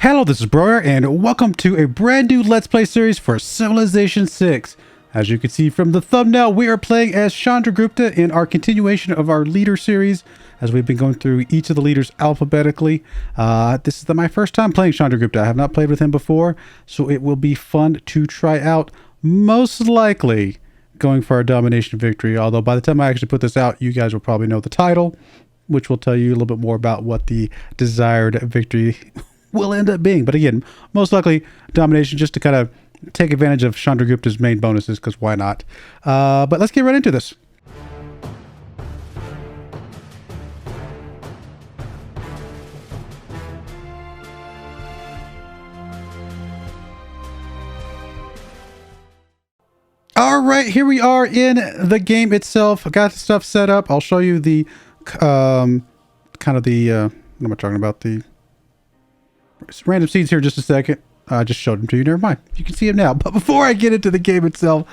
Hello, this is Broyar, and welcome to a brand new Let's Play series for Civilization 6. As you can see from the thumbnail, we are playing as Chandragupta in our continuation of our leader series, as we've been going through each of the leaders alphabetically. This is my first time playing Chandragupta. I have not played with him before, so it will be fun to try out, most likely going for our Domination Victory, although by the time I actually put this out, you guys will probably know the title, which will tell you a little bit more about what the desired victory will end up being. But again, most likely domination, just to kind of take advantage of Chandragupta's main bonuses, because why not? But let's get right into this. All right, here we are in the game itself. I got the stuff set up. I'll show you the what am I talking about? The random seeds here in just a second. I just showed them to you. Never mind. You can see them now. But before I get into the game itself,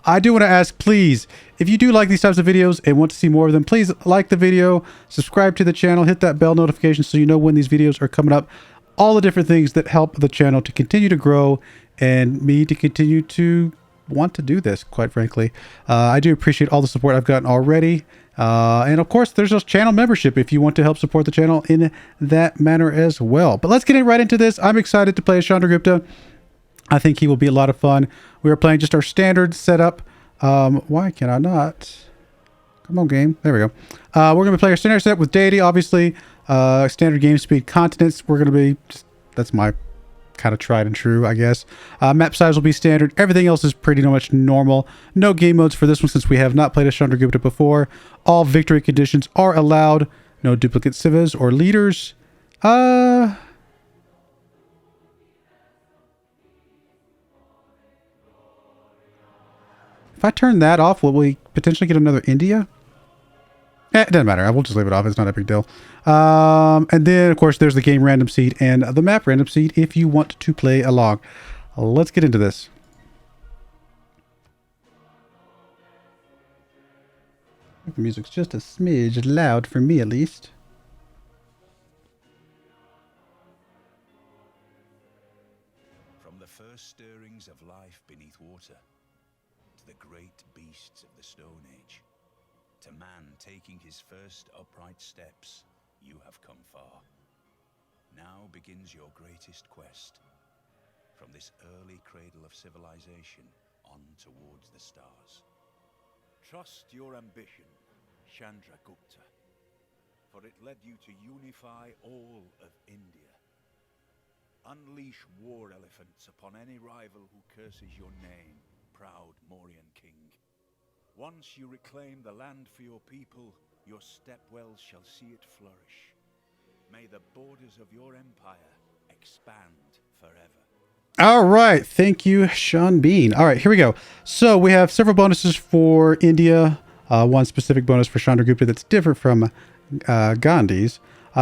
I do want to ask, please, if you do like these types of videos and want to see more of them, please like the video, subscribe to the channel, hit that bell notification so you know when these videos are coming up. All the different things that help the channel to continue to grow and me to continue to want to do this, quite frankly. I do appreciate all the support I've gotten already. And of course, there's a channel membership if you want to help support the channel in that manner as well. But let's get right into this. I'm excited to play as Chandragupta. I think he will be a lot of fun. We are playing just our standard setup. Why can I not? Come on, game. There we go. We're going to play our standard setup with Deity, obviously. Standard game speed continents. We're going to be, that's my kind of tried and true, I guess. Map size will be standard. Everything else is pretty much normal. No game modes for this one since we have not played as Chandragupta before. All victory conditions are allowed. No duplicate civs or leaders. If I turn that off, will we potentially get another India? It doesn't matter. I will just leave it off. It's not a big deal. And then, of course, there's the game random seed and the map random seed if you want to play along. Let's get into this. The music's just a smidge loud for me, at least. From the first stirrings of life beneath water, to the great beasts of the Stone Age, to man taking his first upright steps, you have come far. Now begins your greatest quest. From this early cradle of civilization on towards the stars. Trust your ambition, Chandragupta, for it led you to unify all of India. Unleash war elephants upon any rival who curses your name, proud Mauryan king. Once you reclaim the land for your people, your Stepwell shall see it flourish. May the borders of your empire expand forever. All right. Thank you, Sean Bean. All right, here we go. So we have several bonuses for India. One specific bonus for Chandragupta that's different from Gandhi's.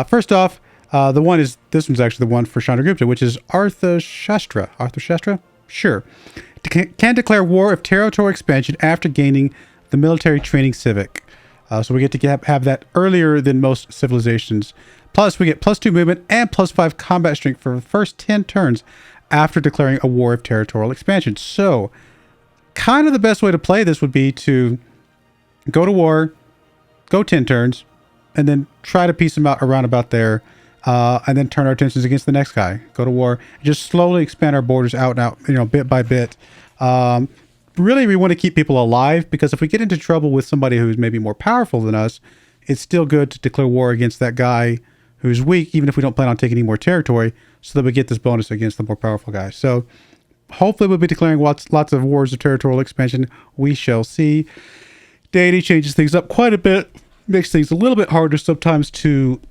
First off, this one's actually the one for Chandragupta, which is Arthashastra. Arthashastra? Sure. Can declare war of territorial expansion after gaining the military training civic. So we get to have that earlier than most civilizations. Plus, we get +2 movement and +5 combat strength for the first 10 turns after declaring a war of territorial expansion. So, kind of the best way to play this would be to go to war, go 10 turns, and then try to piece them out around about there, and then turn our attentions against the next guy. Go to war, and just slowly expand our borders out and out, bit by bit. Really, we want to keep people alive, because if we get into trouble with somebody who's maybe more powerful than us, it's still good to declare war against that guy who's weak, even if we don't plan on taking any more territory, so that we get this bonus against the more powerful guy. So hopefully we'll be declaring lots of wars of territorial expansion. We shall see. Deity changes things up quite a bit, makes things a little bit harder sometimes to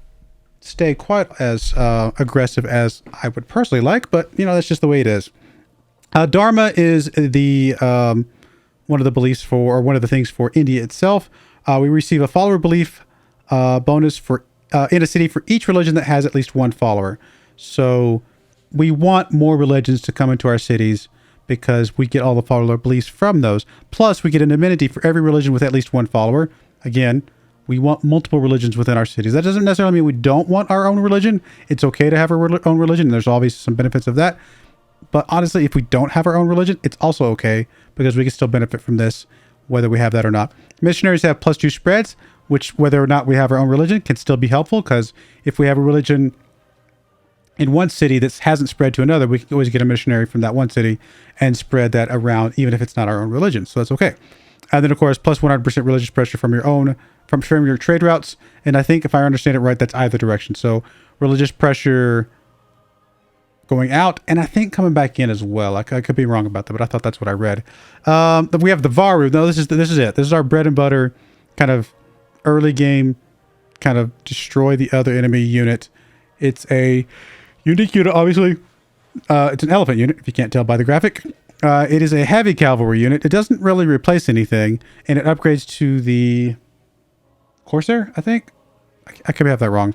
stay quite as aggressive as I would personally like, but that's just the way it is. Dharma is the one of the beliefs for, or one of the things for India itself. We receive a follower belief bonus for in a city for each religion that has at least one follower. So we want more religions to come into our cities because we get all the follower beliefs from those. Plus, we get an amenity for every religion with at least one follower. Again, We want multiple religions within our cities. That doesn't necessarily mean we don't want our own religion. It's okay to have our own religion, and there's obviously some benefits of that. But honestly, if we don't have our own religion, it's also okay because we can still benefit from this, whether we have that or not. Missionaries have +2 spreads, which whether or not we have our own religion can still be helpful, because if we have a religion in one city that hasn't spread to another, we can always get a missionary from that one city and spread that around, even if it's not our own religion. So that's okay. And then, of course, plus 100% religious pressure from your trade routes. And I think if I understand it right, that's either direction. So religious pressure going out, and I think coming back in as well. I could be wrong about that, but I thought that's what I read. We have the Varu. No, this is it. This is our bread and butter kind of early game, kind of destroy the other enemy unit. It's a unique unit, obviously. It's an elephant unit, if you can't tell by the graphic. It is a heavy cavalry unit. It doesn't really replace anything, and it upgrades to the Corsair, I think. I could have that wrong.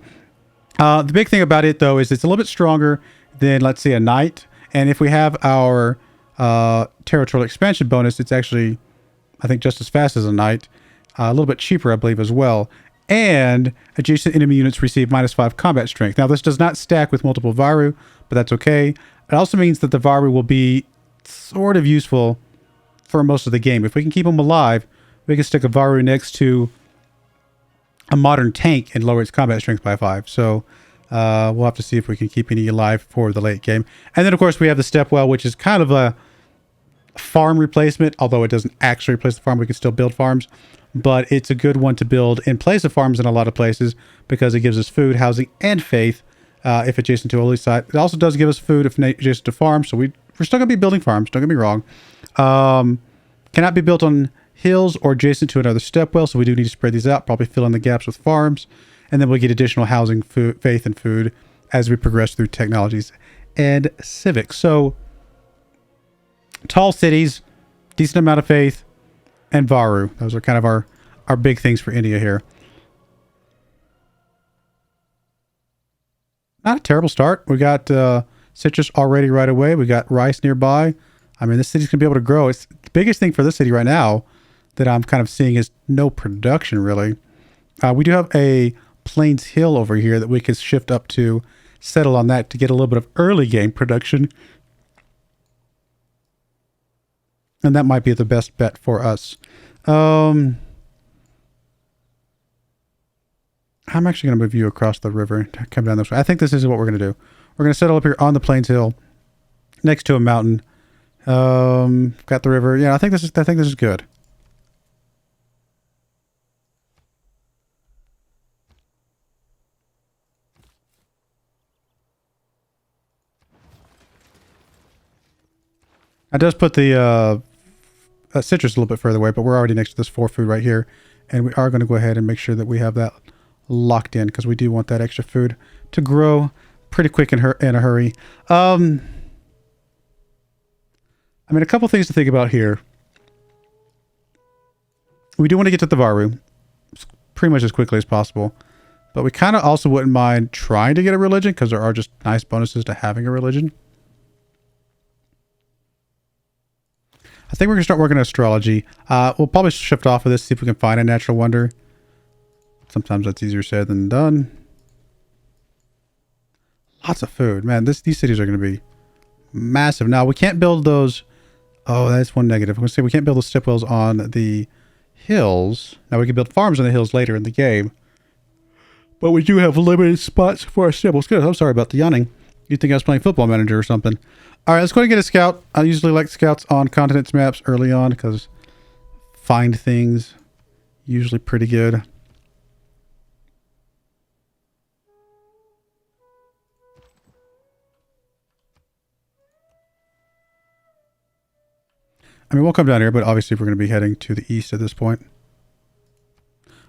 The big thing about it, though, is it's a little bit stronger than, let's say, a knight. And if we have our territorial expansion bonus, it's actually, I think, just as fast as a knight. A little bit cheaper, I believe, as well. And adjacent enemy units receive -5 combat strength. Now, this does not stack with multiple Varu, but that's okay. It also means that the Varu will be sort of useful for most of the game. If we can keep them alive, we can stick a Varu next to a modern tank and lower its combat strength by 5. So we'll have to see if we can keep any alive for the late game. And then, of course, we have the Stepwell, which is kind of a farm replacement, although it doesn't actually replace the farm. We can still build farms, but it's a good one to build in place of farms in a lot of places because it gives us food, housing, and faith if adjacent to a holy site. It also does give us food if adjacent to farms, so we're still going to be building farms, don't get me wrong. Cannot be built on hills or adjacent to another Stepwell, so we do need to spread these out, probably fill in the gaps with farms, and then we'll get additional housing, food, faith, and food as we progress through technologies and civics. So, tall cities, decent amount of faith, and Varu. Those are kind of our big things for India here. Not a terrible start. We got citrus already right away. We got rice nearby. I mean, this city's going to be able to grow. It's the biggest thing for this city right now that I'm kind of seeing is no production, really. We do have a Plains Hill over here that we can shift up to, settle on that to get a little bit of early game production. And that might be the best bet for us. I'm actually going to move you across the river to come down this way. I think this is what we're going to do. We're going to settle up here on the Plains Hill next to a mountain. Got the river. Yeah, I think this is good. I just put the citrus a little bit further away, but we're already next to this 4 food right here. And we are going to go ahead and make sure that we have that locked in because we do want that extra food to grow pretty quick in a hurry. I mean, a couple things to think about here. We do want to get to the Varu pretty much as quickly as possible. But we kind of also wouldn't mind trying to get a religion because there are just nice bonuses to having a religion. I think we're going to start working on astrology. We'll probably shift off of this, see if we can find a natural wonder. Sometimes that's easier said than done. Lots of food. Man, these cities are going to be massive. Now, we can't build those. Oh, that's one negative. I'm going to say we can't build the Stepwells on the hills. Now, we can build farms on the hills later in the game. But we do have limited spots for our Stepwells. Good. I'm sorry about the yawning. You'd think I was playing Football Manager or something. All right, let's go and get a scout. I usually like scouts on continents maps early on because find things usually pretty good. I mean, we'll come down here, but obviously we're going to be heading to the east at this point.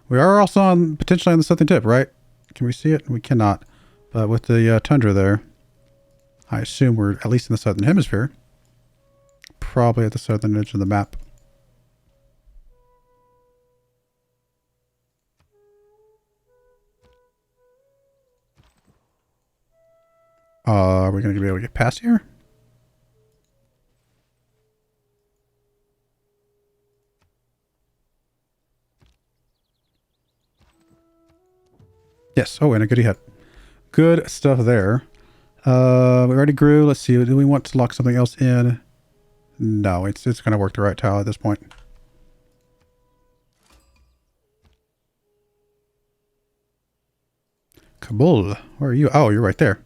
We are also potentially on the southern tip, right? Can we see it? We cannot. But with the tundra there, I assume we're at least in the southern hemisphere. Probably at the southern edge of the map. Are we going to be able to get past here? Yes. Oh, and a goodie hut. Good stuff there. We already grew. Let's see. Do we want to lock something else in? No, it's going to work the right tile at this point. Kabul. Where are you? Oh, you're right there.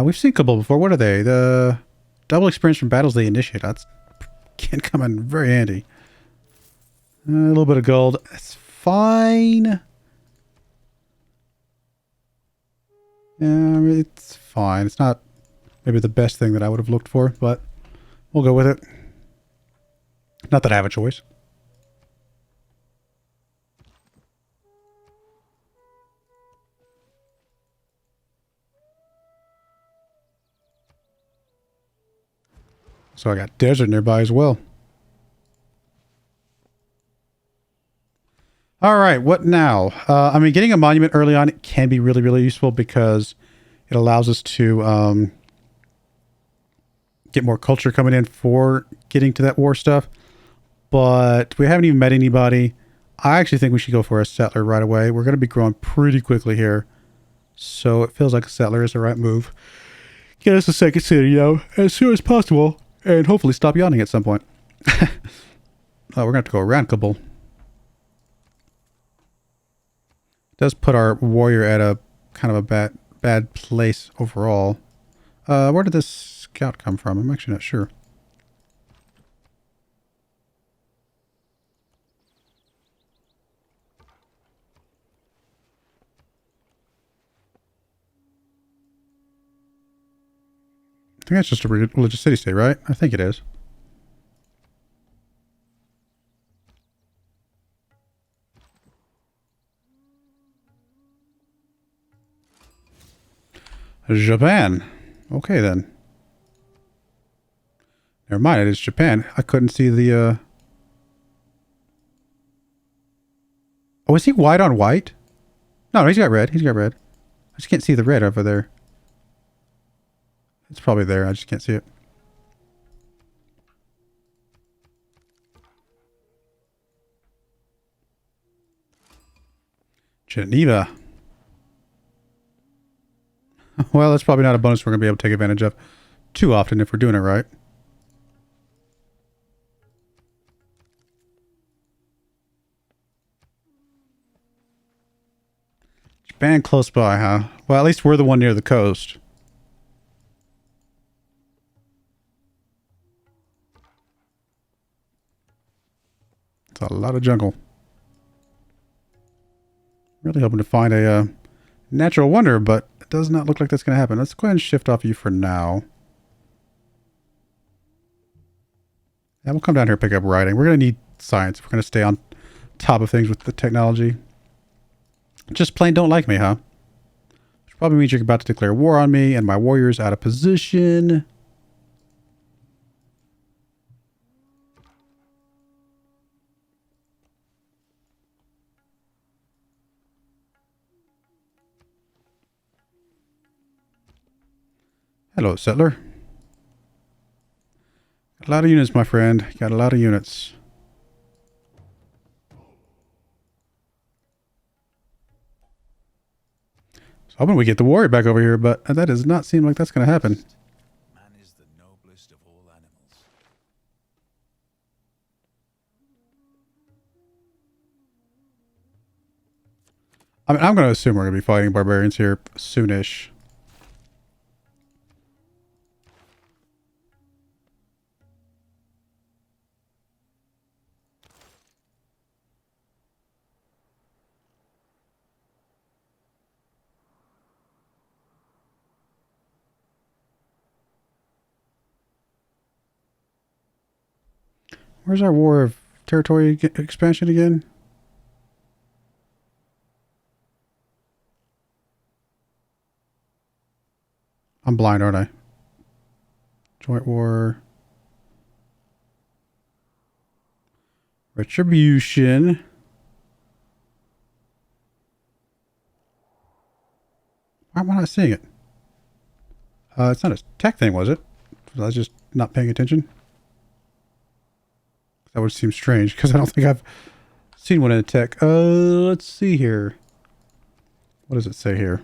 We've seen Kabul before. What are they? The double experience from battles they initiate. That's can come in very handy. A little bit of gold. That's fine. Yeah, it's fine. It's not maybe the best thing that I would have looked for, but we'll go with it. Not that I have a choice. So I got desert nearby as well. All right, what now? I mean, getting a monument early on can be really, really useful because it allows us to get more culture coming in for getting to that war stuff. But we haven't even met anybody. I actually think we should go for a settler right away. We're going to be growing pretty quickly here. So it feels like a settler is the right move. Get us a second city, as soon as possible. And hopefully stop yawning at some point. Oh, we're going to have to go around Kabul. Does put our warrior at a kind of a bad place overall. Where did this scout come from? I'm actually not sure. I think that's just a religious city-state, right? I think it is. Japan. Okay, then. Never mind, it is Japan. I couldn't see the, Oh, is he white on white? No, he's got red. He's got red. I just can't see the red over there. It's probably there. I just can't see it. Geneva. Well, that's probably not a bonus we're going to be able to take advantage of too often if we're doing it right. Japan close by, huh? Well, at least we're the one near the coast. It's a lot of jungle. Really hoping to find a natural wonder, but it does not look like that's going to happen. Let's go ahead and shift off you for now. Yeah, we'll come down here and pick up writing. We're going to need science. We're going to stay on top of things with the technology. Just plain don't like me, huh? Which probably means you're about to declare war on me and my warrior's out of position. Hello, settler. Got a lot of units, my friend. Got a lot of units. So hoping we get the warrior back over here, but that does not seem like that's going to happen. Man is the noblest of all animals. I mean, I'm going to assume we're going to be fighting barbarians here soonish. Where's our war of territory expansion again? I'm blind, aren't I? Joint war. Retribution. Why am I not seeing it? It's not a tech thing, was it? Was I just not paying attention? That would seem strange because I don't think I've seen one in a tech. Let's see here. What does it say here?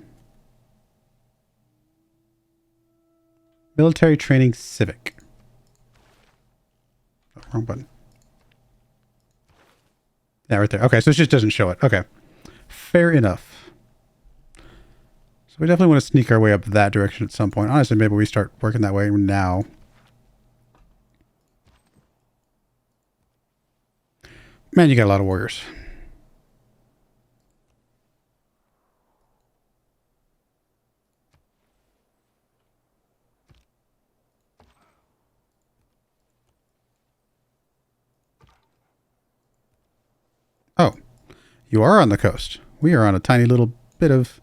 Military training civic. Oh, wrong button. Yeah, right there. Okay, so it just doesn't show it. Okay. Fair enough. So we definitely want to sneak our way up that direction at some point. Honestly, maybe we start working that way now. Man, you got a lot of warriors. Oh, you are on the coast. We are on a tiny little bit of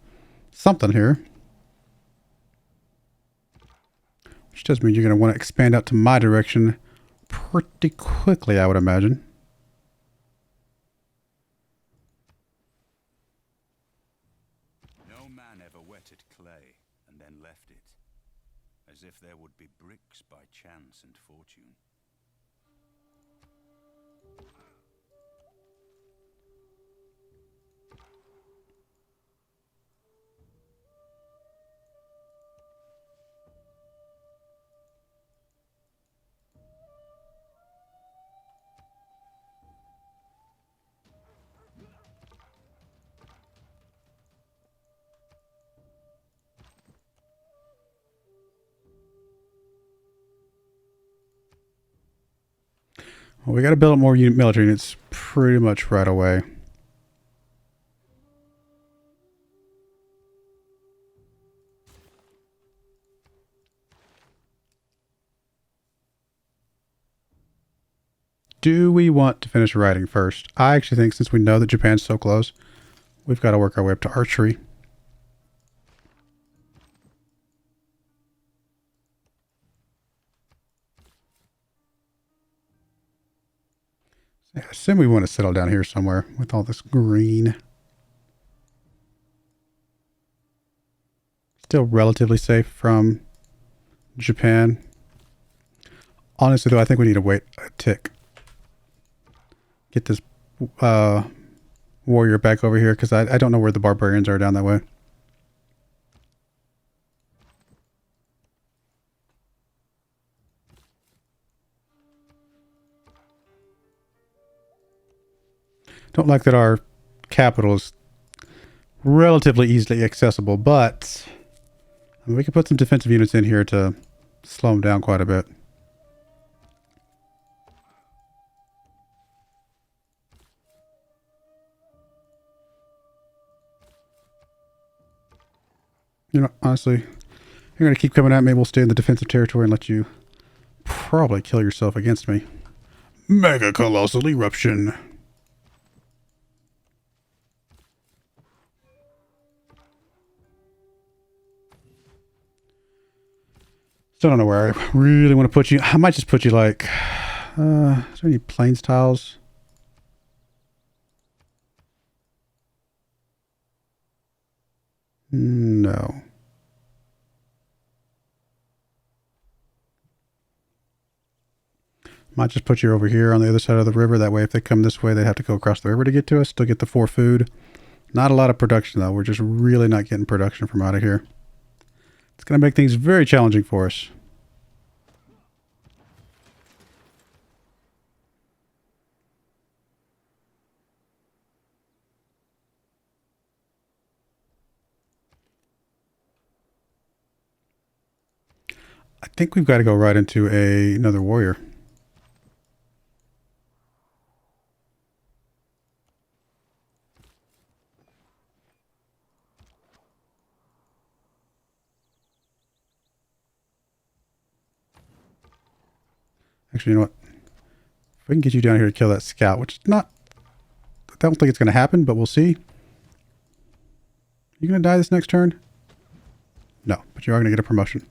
something here. Which does mean you're going to want to expand out to my direction pretty quickly, I would imagine. No man ever wetted clay and then left it, as if there would be bricks by chance and fortune. Well, we got to build up more military units pretty much right away. Do we want to finish writing first? I actually think since we know that Japan's so close, we've got to work our way up to archery. I assume we want to settle down here somewhere with all this green. Still relatively safe from Japan. Honestly, though, I think we need to wait a tick. Get this warrior back over here, because I don't know where the barbarians are down that way. Don't like that our capital is relatively easily accessible, but I mean, we could put some defensive units in here to slow them down quite a bit. You know, honestly, you're going to keep coming at me. We'll stay in the defensive territory and let you probably kill yourself against me. Mega Colossal Eruption. Still don't know where I really want to put you. I might just put you like... is there any plains tiles? No. Might just put you over here on the other side of the river. That way if they come this way, they have to go across the river to get to us. Still get the 4 food. Not a lot of production though. We're just really not getting production from out of here. It's going to make things very challenging for us. I think we've got to go right into another warrior. Actually, you know what? If we can get you down here to kill that scout, which is not... I don't think it's going to happen, but we'll see. You going to die this next turn? No, but you are going to get a promotion.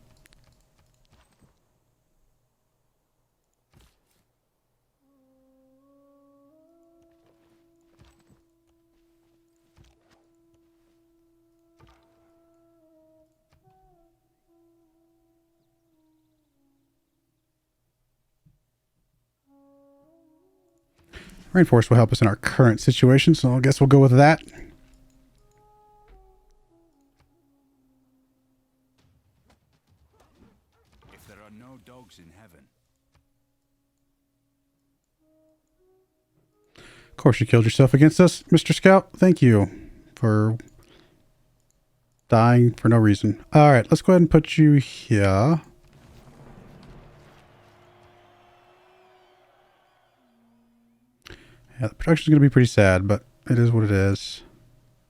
Rainforest will help us in our current situation, so I guess we'll go with that. no dogs in heaven. Of course you killed yourself against us, Mr. Scout. Thank you for dying for no reason. Alright, let's go ahead and put you here. Yeah, the production's going to be pretty sad, but it is what it is.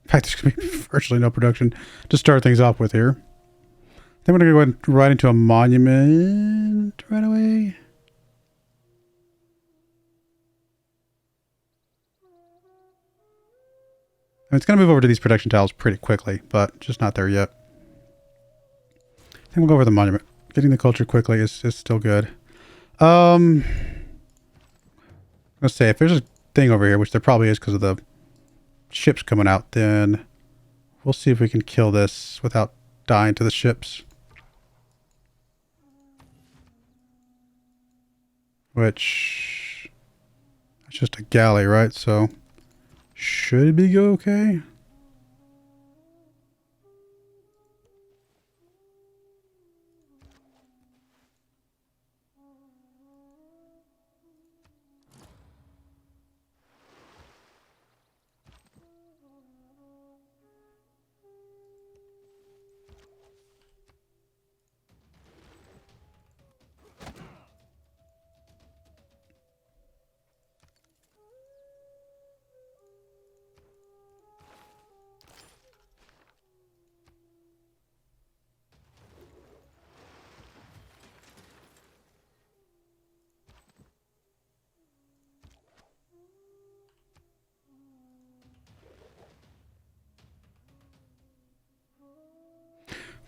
In fact, there's going to be virtually no production to start things off with here. Then we're going to go ahead and ride into a monument right away. And it's going to move over to these production tiles pretty quickly, but just not there yet. I think we'll go over the monument. Getting the culture quickly is still good. Let's say if there's a thing over here, which there probably is because of the ships coming out, then we'll see if we can kill this without dying to the ships. Which, it's just a galley, right? So, should be okay.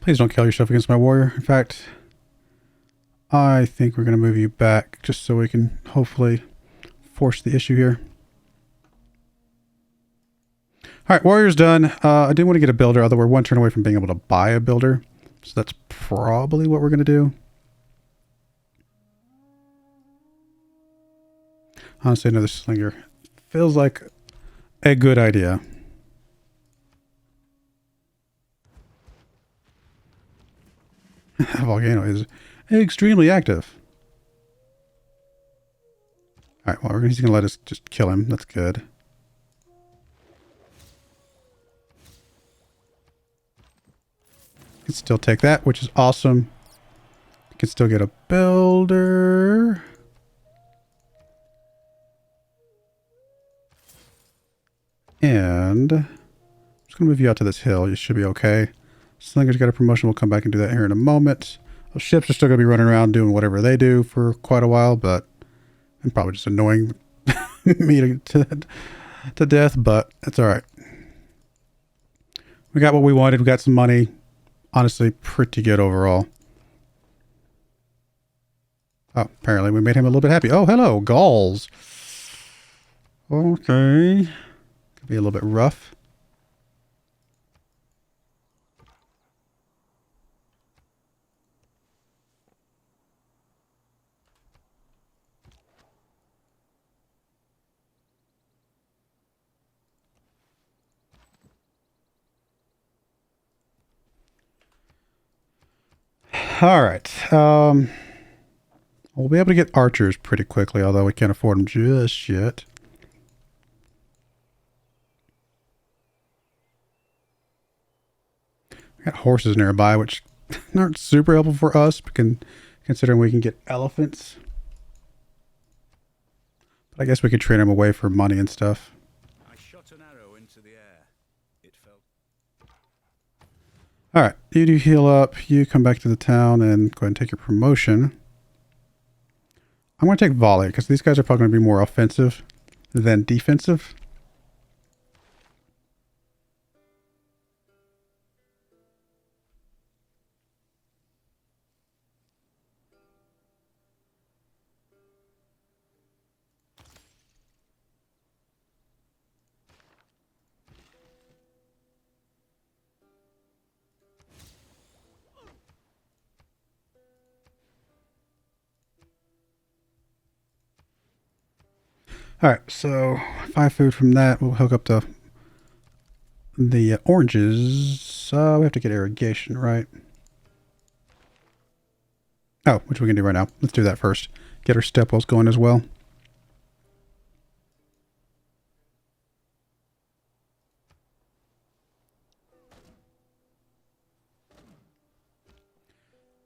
Please don't kill yourself against my warrior. In fact, I think we're going to move you back just so we can hopefully force the issue here. Alright, warrior's done. I didn't want to get a builder, although we're one turn away from being able to buy a builder. So that's probably what we're going to do. Honestly, another slinger feels like a good idea. Volcano is extremely active. Alright, well, he's going to let us just kill him. That's good. Can still take that, which is awesome. Can still get a builder. And I'm just going to move you out to this hill. You should be okay. Slinger's got a promotion. We'll come back and do that here in a moment. Those ships are still going to be running around doing whatever they do for quite a while, but and probably just annoying me to death, but it's all right. We got what we wanted. We got some money. Honestly, pretty good overall. Oh, apparently we made him a little bit happy. Oh, hello, Gauls. Okay. Could be a little bit rough. All right. We'll be able to get archers pretty quickly, although we can't afford them just yet. We got horses nearby, which aren't super helpful for us, considering we can get elephants. But I guess we could trade them away for money and stuff. I shot an arrow into the air. It fell. Alright, you do heal up. You come back to the town and go ahead and take your promotion. I'm going to take volley, because these guys are probably going to be more offensive than defensive. Alright, so 5 food from that. We'll hook up the oranges. We have to get irrigation, right? Oh, which we can do right now. Let's do that first. Get our Stepwells going as well.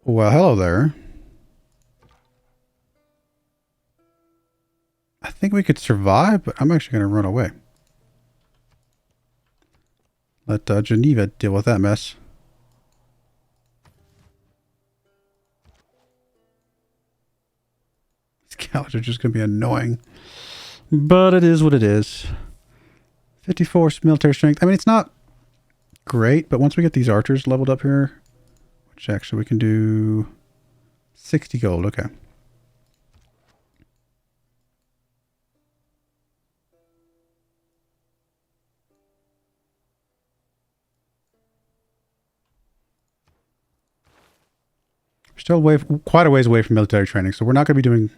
Well, hello there. I think we could survive, but I'm actually going to run away. Let Geneva deal with that mess. These cows are just going to be annoying. But it is what it is. 54 military strength. I mean, it's not great, but once we get these archers leveled up here, which actually we can do 60 gold. Okay. Still quite a ways away from military training, so we're not going to be doing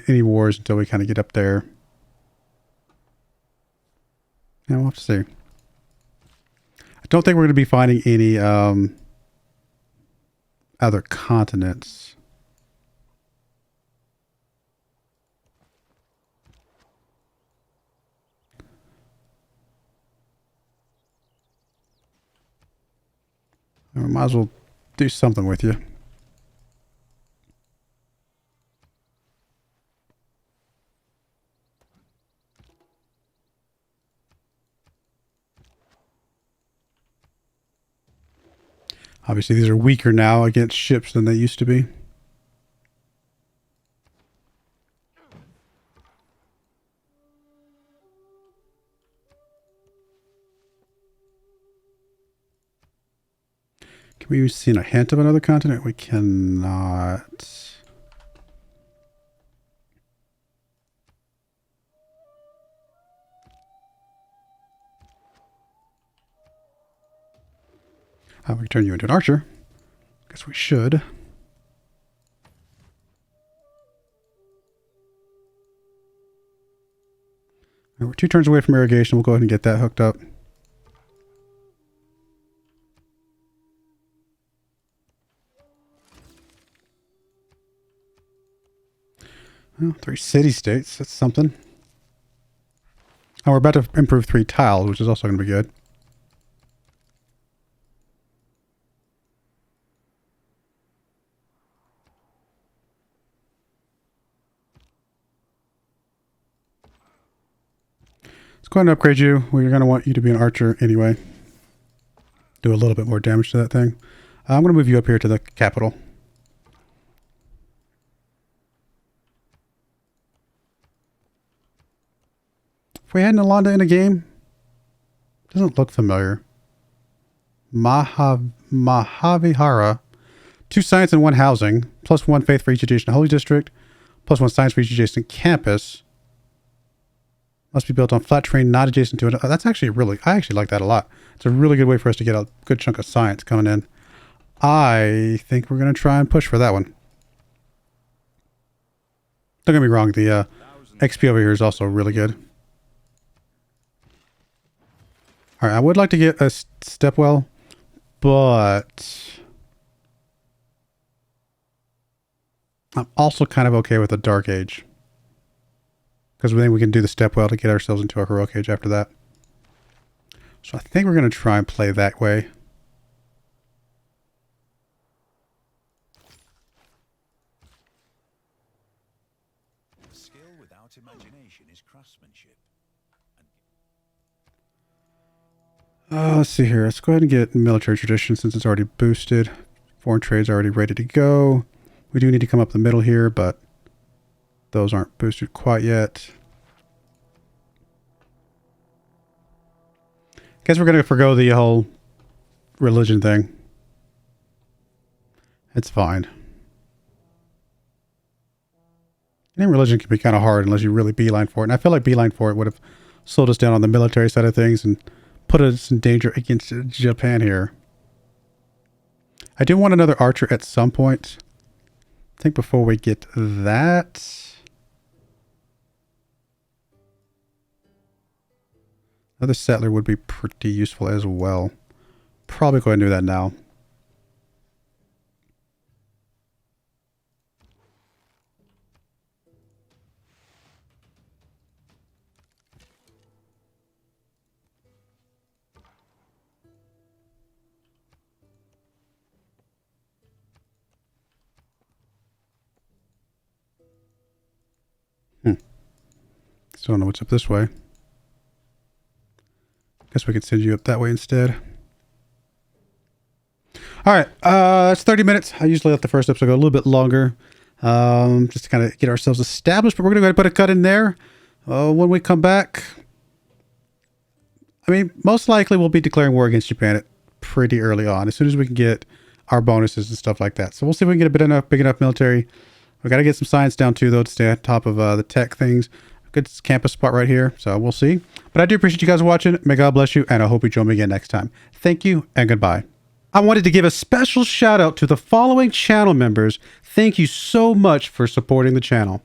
any wars until we kind of get up there. Yeah, we'll have to see. I don't think we're going to be finding any other continents. We might as well do something with you. Obviously, these are weaker now against ships than they used to be. Can we see a hint of another continent? We cannot. We can turn you into an archer. Guess we should. We're 2 turns away from irrigation. We'll go ahead and get that hooked up. Well, 3 city-states. That's something. Oh, we're about to improve 3 tiles, which is also going to be good. Let's go ahead and upgrade you. We're going to want you to be an archer anyway. Do a little bit more damage to that thing. I'm going to move you up here to the capital. If we had Nalanda in a game, doesn't look familiar. Mahavihara. 2 science and 1 housing. Plus 1 faith for each adjacent holy district. Plus 1 science for each adjacent campus. Must be built on flat terrain not adjacent to it. Oh, that's actually I actually like that a lot. It's a really good way for us to get a good chunk of science coming in. I think we're going to try and push for that one. Don't get me wrong, the XP over here is also really good. Alright, I would like to get a Stepwell, but I'm also kind of okay with a Dark Age. Because we think we can do the Stepwell to get ourselves into a Heroic Age after that. So I think we're going to try and play that way. Skill without imagination is craftsmanship. Let's see here. Let's go ahead and get military tradition since it's already boosted. Foreign trade's already ready to go. We do need to come up the middle here, but those aren't boosted quite yet. Guess we're going to forgo the whole religion thing. It's fine. Any religion can be kind of hard unless you really beeline for it. And I feel like beeline for it would have slowed us down on the military side of things and put us in danger against Japan here. I do want another archer at some point. I think before we get that... Another settler would be pretty useful as well. Probably go ahead and do that now. Still don't know what's up this way. Guess we can send you up that way instead. All right, it's 30 minutes. I usually let the first episode go a little bit longer, just to kind of get ourselves established. But we're going to go ahead and put a cut in there. When we come back, I mean, most likely we'll be declaring war against Japan pretty early on, as soon as we can get our bonuses and stuff like that. So we'll see if we can get a big enough military. We got to get some science down too, though, to stay on top of the tech things. Good campus spot right here, so we'll see. But I do appreciate you guys watching. May God bless you, and I hope you join me again next time. Thank you, and goodbye. I wanted to give a special shout out to the following channel members. Thank you so much for supporting the channel.